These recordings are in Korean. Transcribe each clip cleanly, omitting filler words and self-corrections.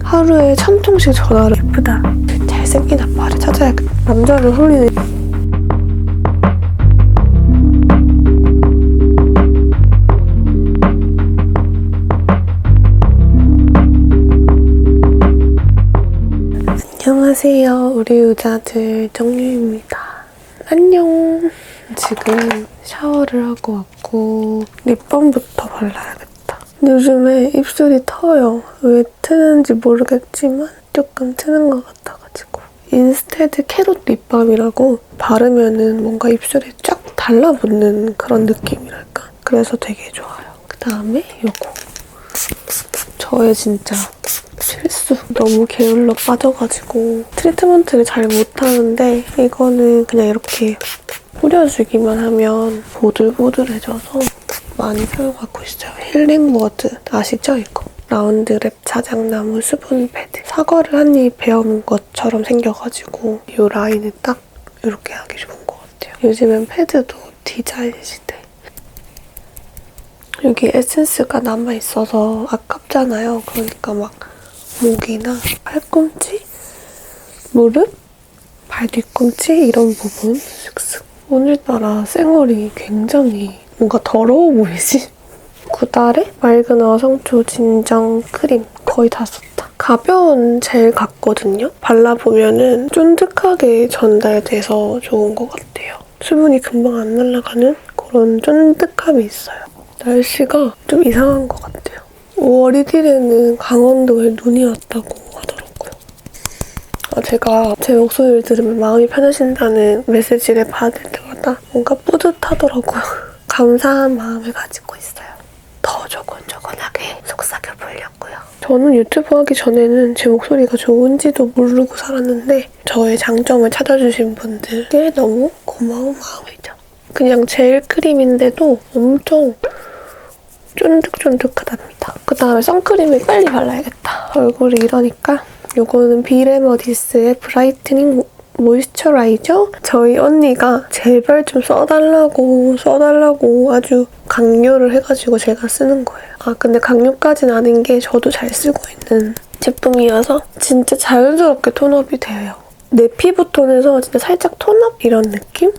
하루에 1000통씩 전화를. 예쁘다. 잘생긴 아빠를 찾아야겠다. 남자를 홀리는. 안녕하세요. 우리 유자들 정유입니다. 안녕. 지금 샤워를 하고 왔고 립밤부터 발라야겠다. 요즘에 입술이 터요. 왜 트는지 모르겠지만 조금 트는 것 같아가지고. 인스테드 캐롯 립밤이라고 바르면은 뭔가 입술에 쫙 달라붙는 그런 느낌이랄까? 그래서 되게 좋아요. 그다음에 요거. 저의 진짜 실수. 너무 게을러 빠져가지고 트리트먼트를 잘 못하는데 이거는 그냥 이렇게 뿌려주기만 하면 보들보들해져서 많이 사용하고 있어요. 힐링워드 아시죠? 이거. 라운드랩 자작나무 수분 패드. 사과를 한 입 베어문 것처럼 생겨가지고 이 라인을 딱 이렇게 하기 좋은 것 같아요. 요즘엔 패드도 디자인 시대. 여기 에센스가 남아있어서 아깝잖아요. 그러니까 막 목이나 팔꿈치, 무릎, 발 뒤꿈치 이런 부분 슥슥. 오늘따라 쌩얼이 굉장히 뭔가 더러워 보이지? 구달의 맑은 어성초 진정 크림 거의 다 썼다. 가벼운 젤 같거든요? 발라보면은 쫀득하게 전달돼서 좋은 것 같아요. 수분이 금방 안 날아가는 그런 쫀득함이 있어요. 날씨가 좀 이상한 것 같아요. 5월 1일에는 강원도에 눈이 왔다고 하더라고요. 제가 제 목소리를 들으면 마음이 편해진다는 메시지를 받을 때마다 뭔가 뿌듯하더라고요. 감사한 마음을 가지고 있어요. 더 조곤조곤하게 속삭여 보려고요. 저는 유튜브 하기 전에는 제 목소리가 좋은지도 모르고 살았는데 저의 장점을 찾아주신 분들께 너무 고마운 마음이죠. 그냥 젤 크림인데도 엄청 쫀득쫀득하답니다. 그다음에 선크림을 빨리 발라야겠다. 얼굴이 이러니까. 이거는 비레머디스의 브라이트닝 모이스처라이저? 저희 언니가 제발 좀 써달라고 아주 강요를 해가지고 제가 쓰는 거예요. 근데 강요까지는 아닌 게 저도 잘 쓰고 있는 제품이어서 진짜 자연스럽게 톤업이 돼요. 내 피부톤에서 진짜 살짝 톤업 이런 느낌?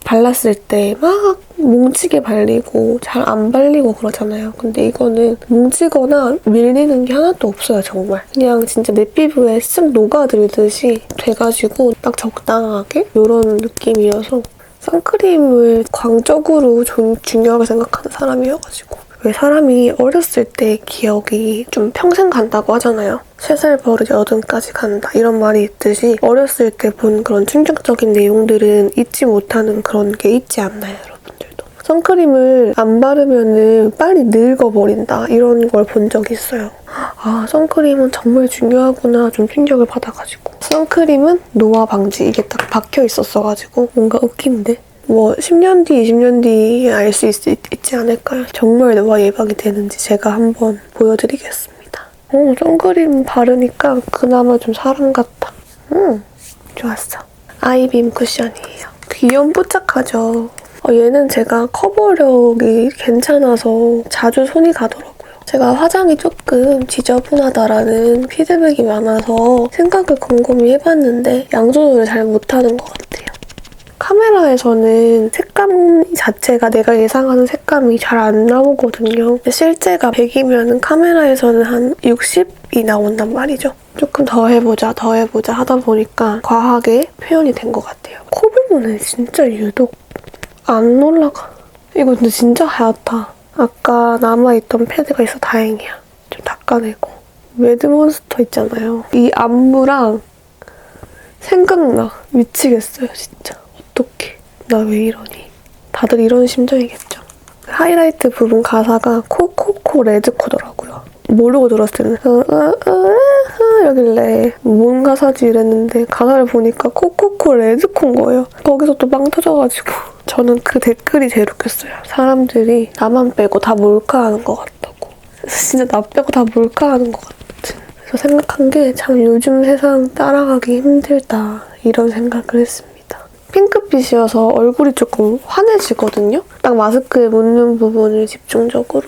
발랐을 때 막 뭉치게 발리고 잘 안 발리고 그러잖아요. 근데 이거는 뭉치거나 밀리는 게 하나도 없어요, 정말. 그냥 진짜 내 피부에 쓱 녹아들듯이 돼가지고 딱 적당하게 이런 느낌이어서 선크림을 광적으로 중요하게 생각하는 사람이어가지고. 왜 사람이 어렸을 때 기억이 좀 평생 간다고 하잖아요. 3살 버릇 여든까지 간다 이런 말이 있듯이 어렸을 때 본 그런 충격적인 내용들은 잊지 못하는 그런 게 있지 않나요, 여러분들도? 선크림을 안 바르면은 빨리 늙어버린다 이런 걸 본 적이 있어요. 선크림은 정말 중요하구나 좀 충격을 받아가지고. 선크림은 노화 방지 이게 딱 박혀 있었어가지고 뭔가 웃긴데? 10년 뒤, 20년 뒤에 알 수 있지 않을까요? 정말 노화 예방이 되는지 제가 한번 보여드리겠습니다. 선크림 바르니까 그나마 좀 사람 같다. 좋았어. 아이빔 쿠션이에요. 귀염뽀짝하죠? 얘는 제가 커버력이 괜찮아서 자주 손이 가더라고요. 제가 화장이 조금 지저분하다라는 피드백이 많아서 생각을 곰곰이 해봤는데 양 조절을 잘 못하는 것 같아요. 카메라에서는 색감 자체가 내가 예상하는 색감이 잘 안 나오거든요. 실제가 100이면 카메라에서는 한 60이 나온단 말이죠. 조금 더 해보자 하다 보니까 과하게 표현이 된 것 같아요. 코 부분은 진짜 유독 안 올라가. 이거 근데 진짜 하얗다. 아까 남아있던 패드가 있어 다행이야. 좀 닦아내고. 매드몬스터 있잖아요. 이 안무랑 생각나. 미치겠어요, 진짜. 어떡해. 나 왜 이러니. 다들 이런 심정이겠죠. 하이라이트 부분 가사가 코코코 레드코더라고요. 모르고 들었을 때는 이러길래 뭔 가사지 이랬는데 가사를 보니까 코코코 레드코인 거예요. 거기서 또 빵 터져가지고 저는 그 댓글이 제일 웃겼어요. 사람들이 나만 빼고 다 몰카하는 것 같다고. 진짜 나 빼고 다 몰카하는 것 같은. 그래서 생각한 게 참 요즘 세상 따라가기 힘들다 이런 생각을 했습니다. 핑크빛이어서 얼굴이 조금 환해지거든요? 딱 마스크에 묻는 부분을 집중적으로.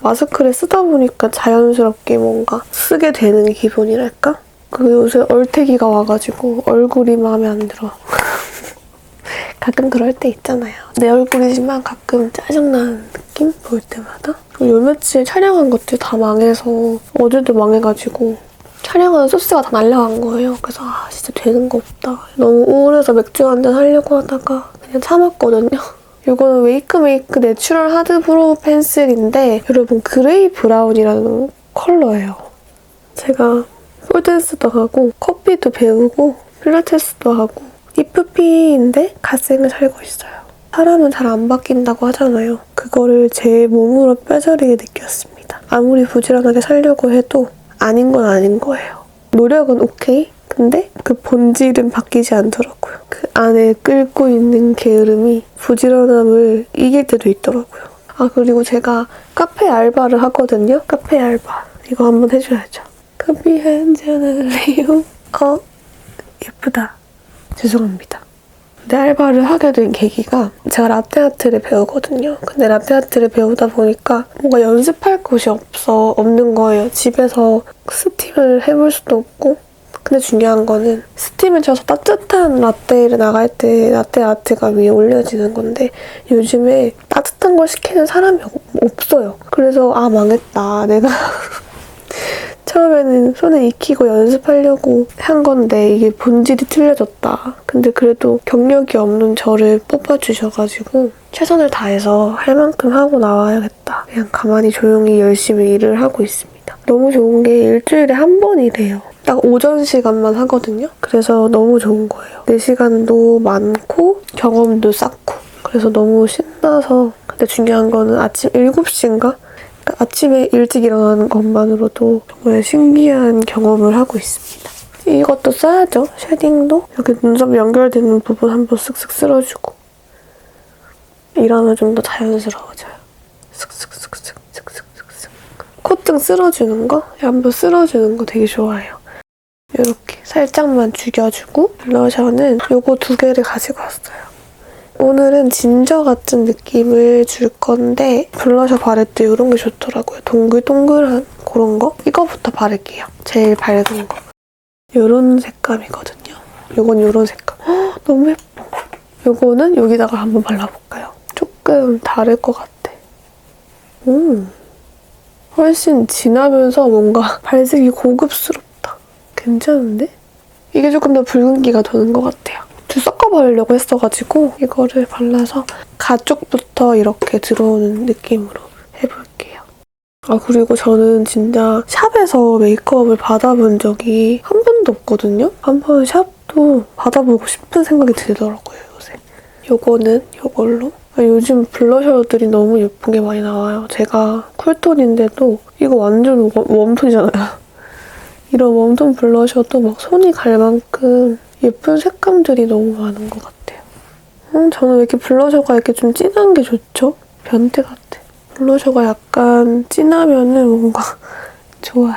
마스크를 쓰다 보니까 자연스럽게 뭔가 쓰게 되는 기분이랄까? 그 요새 얼태기가 와가지고 얼굴이 마음에 안 들어. 가끔 그럴 때 있잖아요. 내 얼굴이지만 가끔 짜증나는 느낌? 볼 때마다. 요 며칠 촬영한 것들 다 망해서 어제도 망해가지고 촬영하는 소스가 다 날라간 거예요. 그래서 진짜 되는 거 없다. 너무 우울해서 맥주 한잔 하려고 하다가 그냥 참았거든요. 이거는 웨이크메이크 내추럴 하드 브로우 펜슬인데 여러분 그레이 브라운이라는 컬러예요. 제가 폴댄스도 하고 커피도 배우고 필라테스도 하고 IFP인데 갓생을 살고 있어요. 사람은 잘 안 바뀐다고 하잖아요. 그거를 제 몸으로 뼈저리게 느꼈습니다. 아무리 부지런하게 살려고 해도 아닌 건 아닌 거예요. 노력은 오케이? 근데 그 본질은 바뀌지 않더라고요. 그 안에 끓고 있는 게으름이 부지런함을 이길 때도 있더라고요. 아 그리고 제가 카페 알바를 하거든요. 카페 알바. 이거 한번 해줘야죠. 커피 한잔 할래요? 예쁘다. 죄송합니다. 근데 알바를 하게 된 계기가 제가 라떼아트를 배우거든요. 근데 라떼아트를 배우다 보니까 뭔가 연습할 곳이 없는 거예요. 집에서 스팀을 해볼 수도 없고. 근데 중요한 거는 스팀을 쳐서 따뜻한 라떼를 나갈 때 라떼아트가 위에 올려지는 건데 요즘에 따뜻한 걸 시키는 사람이 없어요. 그래서 망했다. 내가 처음에는 손에 익히고 연습하려고 한 건데 이게 본질이 틀려졌다. 근데 그래도 경력이 없는 저를 뽑아주셔가지고 최선을 다해서 할 만큼 하고 나와야겠다. 그냥 가만히 조용히 열심히 일을 하고 있습니다. 너무 좋은 게 일주일에 한 번이래요. 딱 오전 시간만 하거든요. 그래서 너무 좋은 거예요. 내 시간도 많고 경험도 쌓고 그래서 너무 신나서 근데 중요한 거는 아침 7시인가? 아침에 일찍 일어나는 것만으로도 정말 신기한 경험을 하고 있습니다. 이것도 써야죠. 쉐딩도. 여기 눈썹 연결되는 부분 한번 쓱쓱 쓸어주고 이러면 좀 더 자연스러워져요. 쓱쓱쓱쓱 쓱쓱쓱쓱 콧등 쓸어주는 거? 한번 쓸어주는 거 되게 좋아해요. 이렇게 살짝만 죽여주고 블러셔는 요거 2개를 가지고 왔어요. 오늘은 진저 같은 느낌을 줄 건데 블러셔 바를 때 이런 게 좋더라고요. 동글동글한 그런 거? 이거부터 바를게요. 제일 밝은 거. 이런 색감이거든요. 이건 이런 색감. 너무 예뻐. 이거는 여기다가 한번 발라볼까요? 조금 다를 것 같아. 훨씬 진하면서 뭔가 발색이 고급스럽다. 괜찮은데? 이게 조금 더 붉은기가 도는 것 같아요. 섞어 바르려고 했어가지고 이거를 발라서 가쪽부터 이렇게 들어오는 느낌으로 해볼게요. 그리고 저는 진짜 샵에서 메이크업을 받아본 적이 한 번도 없거든요? 한번 샵도 받아보고 싶은 생각이 들더라고요, 요새. 요거는 요걸로. 요즘 블러셔들이 너무 예쁜 게 많이 나와요. 제가 쿨톤인데도 이거 완전 웜톤이잖아요. 이런 웜톤 블러셔도 막 손이 갈 만큼 예쁜 색감들이 너무 많은 것 같아요. 저는 왜 이렇게 블러셔가 이렇게 좀 진한 게 좋죠? 변태 같아. 블러셔가 약간 진하면은 뭔가 좋아요.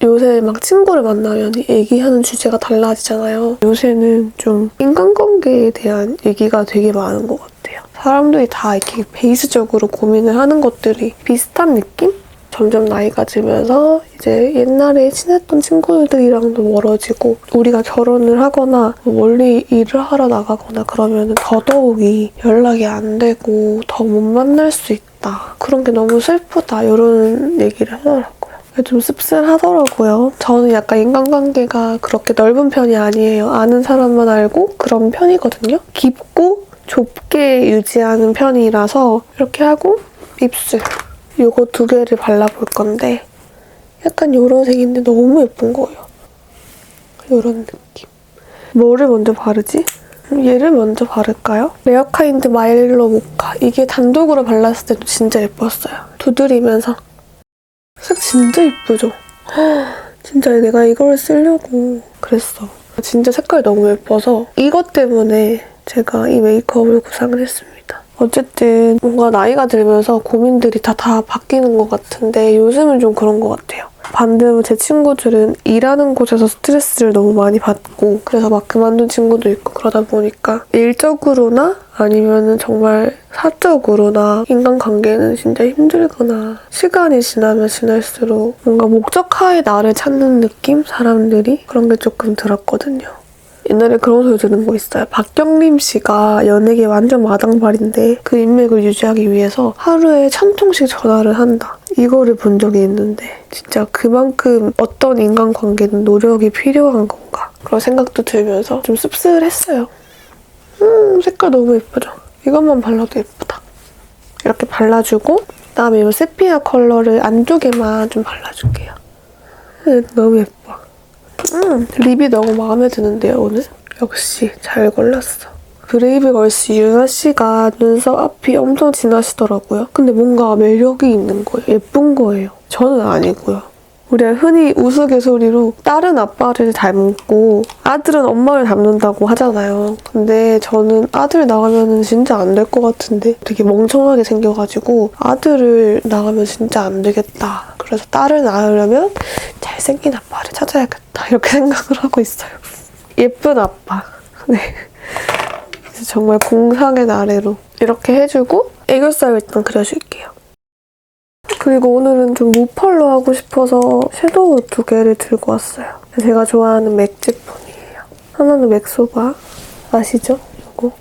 요새 막 친구를 만나면 얘기하는 주제가 달라지잖아요. 요새는 좀 인간관계에 대한 얘기가 되게 많은 것 같아요. 사람들이 다 이렇게 베이스적으로 고민을 하는 것들이 비슷한 느낌? 점점 나이가 들면서 이제 옛날에 친했던 친구들이랑도 멀어지고 우리가 결혼을 하거나 멀리 일을 하러 나가거나 그러면 더더욱이 연락이 안 되고 더 못 만날 수 있다. 그런 게 너무 슬프다. 이런 얘기를 하더라고요. 좀 씁쓸하더라고요. 저는 약간 인간관계가 그렇게 넓은 편이 아니에요. 아는 사람만 알고 그런 편이거든요. 깊고 좁게 유지하는 편이라서 이렇게 하고 입술. 이거 2개를 발라볼 건데 약간 이런 색인데 너무 예쁜 거예요. 이런 느낌. 뭐를 먼저 바르지? 얘를 먼저 바를까요? 레어카인드 마일로 모카. 이게 단독으로 발랐을 때도 진짜 예뻤어요. 두드리면서. 색 진짜 예쁘죠? 진짜 내가 이걸 쓰려고 그랬어. 진짜 색깔 너무 예뻐서 이것 때문에 제가 이 메이크업을 구상을 했습니다. 어쨌든 뭔가 나이가 들면서 고민들이 다 바뀌는 것 같은데 요즘은 좀 그런 것 같아요. 반대로 제 친구들은 일하는 곳에서 스트레스를 너무 많이 받고 그래서 막 그만둔 친구도 있고 그러다 보니까 일적으로나 아니면은 정말 사적으로나 인간관계는 진짜 힘들거나 시간이 지나면 지날수록 뭔가 목적하에 나를 찾는 느낌? 사람들이? 그런 게 조금 들었거든요. 옛날에 그런 소리 들은 거 있어요. 박경림 씨가 연예계 완전 마당발인데 그 인맥을 유지하기 위해서 하루에 1000통씩 전화를 한다. 이거를 본 적이 있는데 진짜 그만큼 어떤 인간관계는 노력이 필요한 건가 그런 생각도 들면서 좀 씁쓸했어요. 색깔 너무 예쁘죠? 이것만 발라도 예쁘다. 이렇게 발라주고 그다음에 이 세피아 컬러를 안쪽에만 좀 발라줄게요. 너무 예뻐. 립이 너무 마음에 드는데요, 오늘? 역시 잘 골랐어. 브레이브걸스 유나 씨가 눈썹 앞이 엄청 진하시더라고요. 근데 뭔가 매력이 있는 거예요. 예쁜 거예요. 저는 아니고요. 우리가 흔히 우스갯소리로 딸은 아빠를 닮고 아들은 엄마를 닮는다고 하잖아요. 근데 저는 아들 낳으면 진짜 안 될 것 같은데 되게 멍청하게 생겨가지고 아들을 낳으면 진짜 안 되겠다. 그래서 딸을 낳으려면 잘생긴 아빠를 찾아야겠다. 이렇게 생각을 하고 있어요. 예쁜 아빠. 네. 정말 공상의 나래로 이렇게 해주고 애교살 일단 그려줄게요. 그리고 오늘은 좀 무펄로 하고 싶어서 섀도우 2개를 들고 왔어요. 제가 좋아하는 맥 제품이에요. 하나는 맥소바 아시죠? 이거.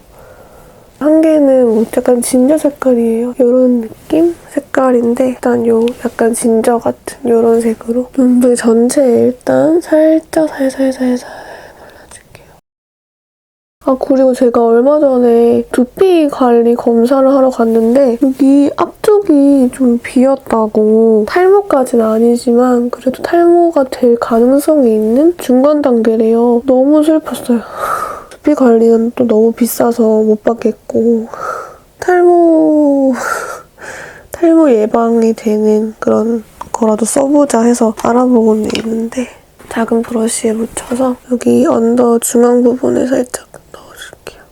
한 개는 뭐 약간 진저 색깔이에요. 이런 느낌? 색깔인데 일단 요 약간 진저 같은 이런 색으로 눈부리 전체에 일단 살짝 살살살살 발라줄게요. 아 그리고 제가 얼마 전에 두피 관리 검사를 하러 갔는데 여기 앞쪽이 좀 비었다고 탈모까지는 아니지만 그래도 탈모가 될 가능성이 있는 중간 단계래요. 너무 슬펐어요. 두피 관리는 또 너무 비싸서 못 받겠고 탈모 예방이 되는 그런 거라도 써보자 해서 알아보고는 있는데 작은 브러쉬에 묻혀서 여기 언더 중앙 부분에 살짝 넣어줄게요.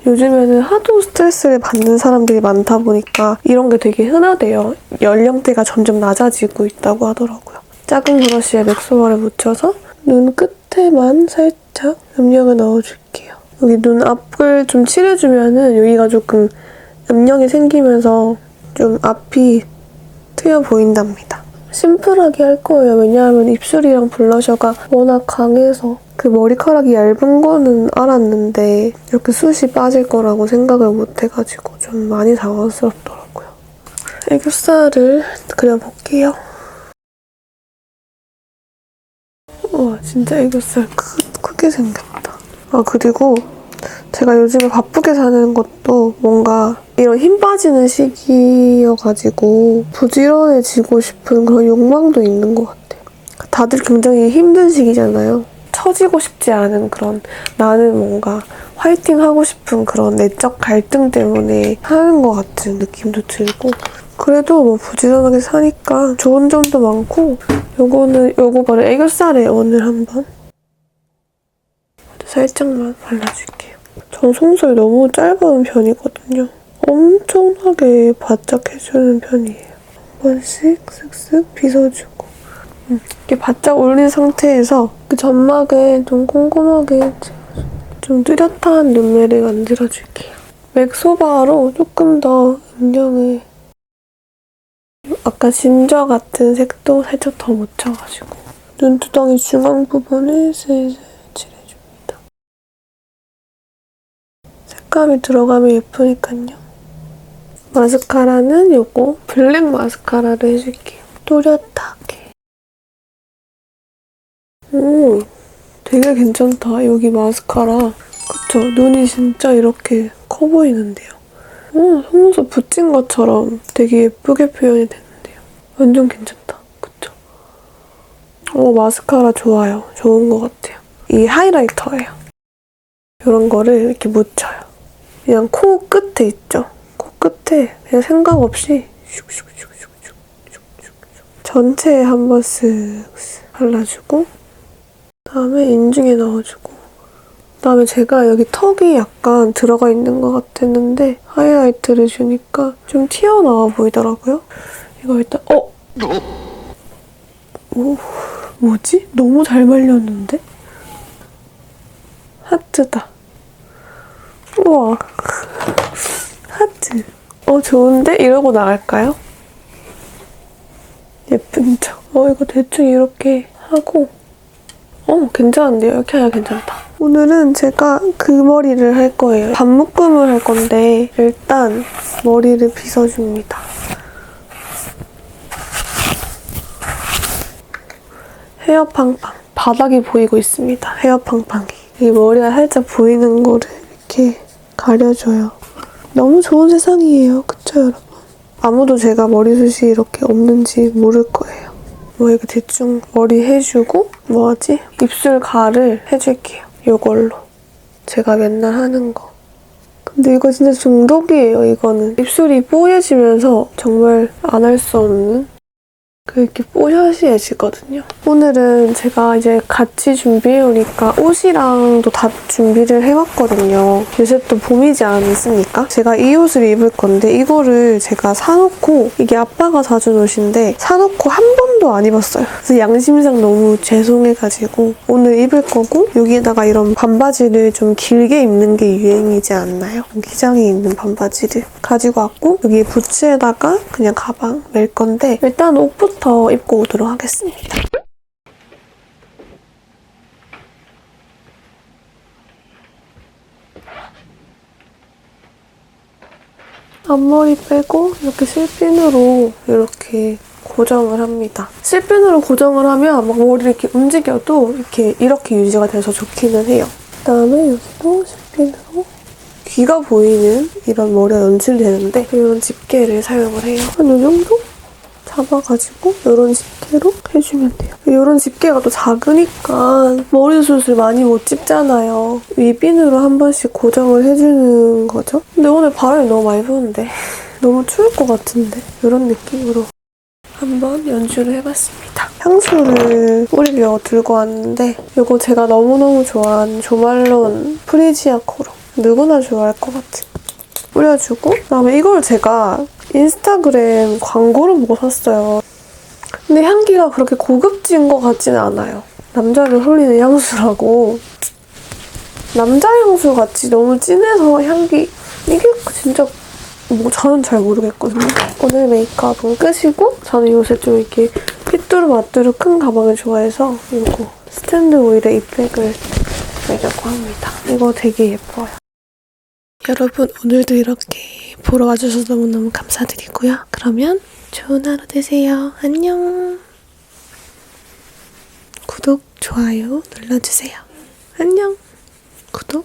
요즘에는 하도 스트레스를 받는 사람들이 많다 보니까 이런 게 되게 흔하대요. 연령대가 점점 낮아지고 있다고 하더라고요. 작은 브러쉬에 맥소바를 묻혀서 눈 끝에만 살짝 음영을 넣어줄게요. 여기 눈 앞을 좀 칠해주면은 여기가 조금 음영이 생기면서 좀 앞이 트여 보인답니다. 심플하게 할 거예요. 왜냐하면 입술이랑 블러셔가 워낙 강해서 그 머리카락이 얇은 거는 알았는데 이렇게 숱이 빠질 거라고 생각을 못 해가지고 좀 많이 당황스럽더라고요. 애교살을 그려볼게요. 우와 진짜 애교살 크게 생겼다. 아 그리고 제가 요즘에 바쁘게 사는 것도 뭔가 이런 힘 빠지는 시기여가지고 부지런해지고 싶은 그런 욕망도 있는 것 같아요. 다들 굉장히 힘든 시기잖아요. 처지고 싶지 않은 그런 나는 뭔가 화이팅하고 싶은 그런 내적 갈등 때문에 하는 것 같은 느낌도 들고 그래도 뭐 부지런하게 사니까 좋은 점도 많고 요거 바로 애교살에 오늘 한번 살짝만 발라줄게요. 전 속눈썹이 너무 짧은 편이거든요. 엄청나게 바짝 해주는 편이에요. 한 번씩 쓱쓱 빗어주고 이렇게 바짝 올린 상태에서 그 점막에 좀 꼼꼼하게 좀 뚜렷한 눈매를 만들어줄게요. 맥소바로 조금 더 음영을 아까 진저 같은 색도 살짝 더 묻혀가지고 눈두덩이 중앙 부분을 슬슬 칠해줍니다. 색감이 들어가면 예쁘니까요. 마스카라는 요거 블랙 마스카라를 해줄게요. 또렷하게. 오, 되게 괜찮다. 여기 마스카라. 그쵸? 눈이 진짜 이렇게 커 보이는데요. 속눈썹 붙인 것처럼 되게 예쁘게 표현이 되는데요. 완전 괜찮다. 그쵸? 마스카라 좋아요. 좋은 것 같아요. 이 하이라이터예요. 이런 거를 이렇게 묻혀요. 그냥 코 끝에 있죠? 코 끝에 그냥 생각 없이 슉슉슉슉슉슉슉 전체에 한 번 쓱 발라주고 그다음에 인중에 넣어주고 그다음에 제가 여기 턱이 약간 들어가 있는 것 같았는데 하이라이트를 주니까 좀 튀어나와 보이더라고요. 이거 일단 오, 뭐지? 너무 잘 말렸는데? 하트다. 우와. 하트. 좋은데? 이러고 나갈까요? 예쁜 척. 이거 대충 이렇게 하고 괜찮은데요? 이렇게 하면 괜찮다. 오늘은 제가 그 머리를 할 거예요. 반묶음을 할 건데 일단 머리를 빗어줍니다. 헤어팡팡. 바닥이 보이고 있습니다. 헤어팡팡이. 이 머리가 살짝 보이는 거를 이렇게 가려줘요. 너무 좋은 세상이에요. 그쵸, 여러분? 아무도 제가 머리숱이 이렇게 없는지 모를 거예요. 이렇게 대충 머리 해주고 뭐하지? 입술 가를 해줄게요. 이걸로. 제가 맨날 하는 거. 근데 이거 진짜 중독이에요, 이거는. 입술이 뽀얘지면서 정말 안 할 수 없는 이렇게 뽀샤시해지거든요. 오늘은 제가 이제 같이 준비해오니까 옷이랑도 다 준비를 해왔거든요. 요새 또 봄이지 않습니까? 제가 이 옷을 입을 건데 이거를 제가 사놓고 이게 아빠가 사준 옷인데 사놓고 한 번도 안 입었어요. 그래서 양심상 너무 죄송해가지고 오늘 입을 거고 여기에다가 이런 반바지를 좀 길게 입는 게 유행이지 않나요? 기장이 있는 반바지를 가지고 왔고 여기 부츠에다가 그냥 가방 멜 건데 일단 옷부터 입고 오도록 하겠습니다. 앞머리 빼고 이렇게 실핀으로 이렇게 고정을 합니다. 실핀으로 고정을 하면 막 머리를 이렇게 움직여도 이렇게 유지가 돼서 좋기는 해요. 그다음에 여기도 실핀으로 귀가 보이는 이런 머리가 연출되는데 이런 집게를 사용을 해요. 한 이 정도? 잡아가지고 이런 집게로 해주면 돼요. 이런 집게가 또 작으니까 머리숱을 많이 못 집잖아요. 윗핀으로 한 번씩 고정을 해주는 거죠. 근데 오늘 바람이 너무 많이 부는데 너무 추울 것 같은데 이런 느낌으로 한번 연출을 해봤습니다. 향수를 뿌리려고 들고 왔는데 이거 제가 너무너무 좋아하는 조말론 프리지아 코로 누구나 좋아할 것 같은 뿌려주고 그다음에 이걸 제가 인스타그램 광고를 보고 샀어요. 근데 향기가 그렇게 고급진 것 같지는 않아요. 남자를 홀리는 향수라고. 남자 향수 같이 너무 진해서 향기 이게 진짜 저는 잘 모르겠거든요. 오늘 메이크업은 끝이고 저는 요새 좀 이렇게 삐뚤마뚜루 큰 가방을 좋아해서 이거 스탠드 오일의 이 백을 매려고 합니다. 이거 되게 예뻐요. 여러분 오늘도 이렇게 보러 와주셔서 너무너무 감사드리고요. 그러면 좋은 하루 되세요. 안녕. 구독, 좋아요 눌러주세요. 안녕. 구독.